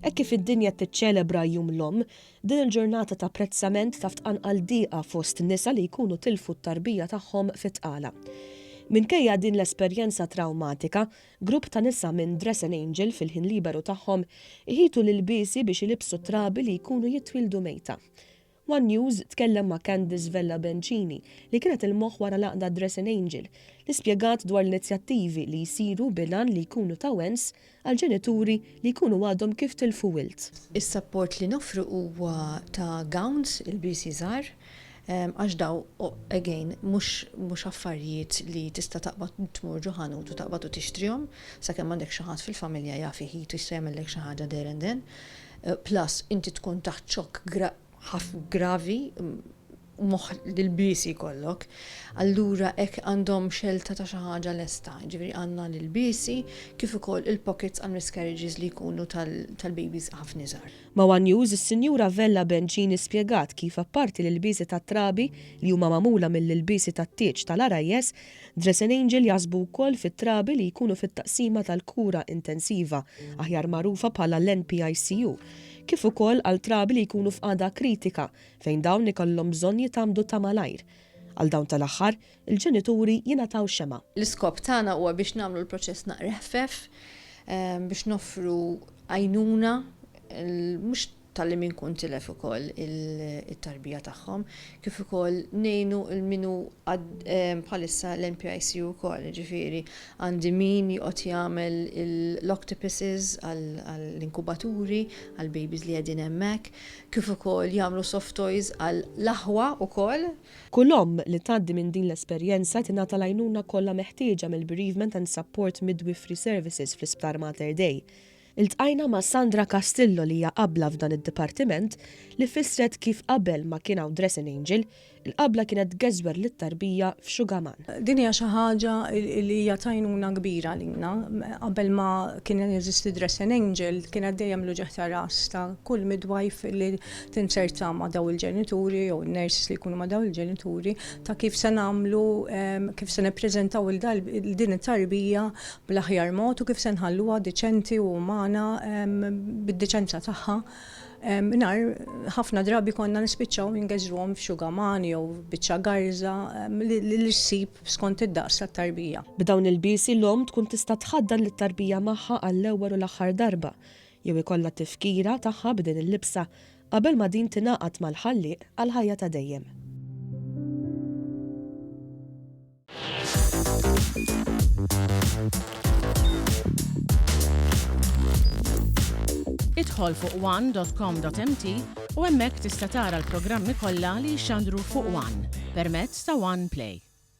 Hekk kif id-dinja tiċċelebra jum l-omm, din il-ġurnata ta' apprezzament taf tqanqal dieqa fost nisa li jkunu tilfu t-tarbija tagħhom fit-tqala. Minkejja din l-esperjenza traumatika, grupp ta' nisa minn Dress and Angel fil-ħin liberu tagħhom iħitu l-biesi biex ilibsu trabi li jkunu jitwildu mejta. One News tkellem ma' Candice Vella Bencini li kienet il-moħħ wara laqda Dress and Angel li spjegat dwar l-inizjattivi li jsiru bilan li jkunu ta' wens għal ġenituri li jkunu għadhom kif tilfu wilt. Is-support li nofru huwa ta' gowns il-biesi żgħar, għax daw, again, mux affarijiet li tista' taqbad tmur ġoħanut u taqbad u tixtrihom, sakemm m'għandek xi ħadd fil-familja jaf iħitu jista' jagħmellek xi ħaġa der and then. Plus inti tkun taħt xokk gravi moħħ l-biesi kollok. Allura hekk għandhom xelta ta' xi ħaġa lesta, ġifieri għandna l-biesi kif ukoll il-pockets and miscarriages li jkunu tal-babies ħafna żgħar. Ma' One News is-Sinjura Vella Bencini spjegat kif apparti l-ilbiesi tat-trabi li huma magħmula mill-ilbiesi tat-tieġ tal-RIS, Dress and Angel jaħsbu wkoll fit-trabi li jkunu fit-taqsima tal-kura intensiva, aħjar magħrufa bħala l-NPICU, kif ukoll għal trabi li jkunu f'qagħda kritika fejn dawn ikollhom bżonn jitamdu ta' malajr. Għal dawn tal-aħħar, il-ġenituri jingħataw xema. L-iskop tagħna huwa biex nagħmlu l-proċess naqra ħfef, biex noffru għajnuna mhux tal-li min kun tilef ukoll it-tarbija tagħhom, kif ukoll ngħinu l-minu bħalissa l-NPICU ukoll, ġifieri għandi min joqgħod jagħmel l-octopuses għall-inkubaturi għall-babies li qegħdin hemmhekk, kif ukoll jagħmlu soft toys għall-aħwa ukoll. Kull omm li tgħaddi minn din l-esperjenza tingħata l-għajnuna kollha meħtieġa mill-Bereavement and Support Midwifery Services fl-Isptar Mater Dei. Iltqajna ma' Sandra Castillo li hija qabla f'dan id-dipartiment li fissret kif qabel ma kien hawn Dress and Angel, il-qabla kienet geżwer lit-tarbija f'Xugaman. Din hija xi ħaġa li hija tajnuna kbira lilna. Qabel ma kien jeżisti Dress and Angel kienet dejjem l-uġeħ ta' ras ta' kull midwife li tinserta ma' daw il-ġenituri jew nurses li jkunu ma' daw il-ġenituri ta' kif se nagħmlu kif se nippreżentaw din it-tarbija bl-aħjar mod u kif se nħalluha diċenti u umana bid-diċenza tagħha. Nar ħafna drabi konna nispiċċaw jingeżruhom f'Xugaman jew biċċa garża li ssib skont id-daqs tat-tarbija. B'dawn il-biesi l-omm tkun tista' tħaddan lit-tarbija magħha għall-ewwel u l-aħħar darba jew ikollha tifkira tagħha b'din il-libsa qabel ma din tingħaqad mal-ħalliq għal ħajja ta' dejjem. Idħol fuq one.com.mt u hemmhekk tista' tara l-programmi kollha li jxandru fuq One permezz ta' One Play.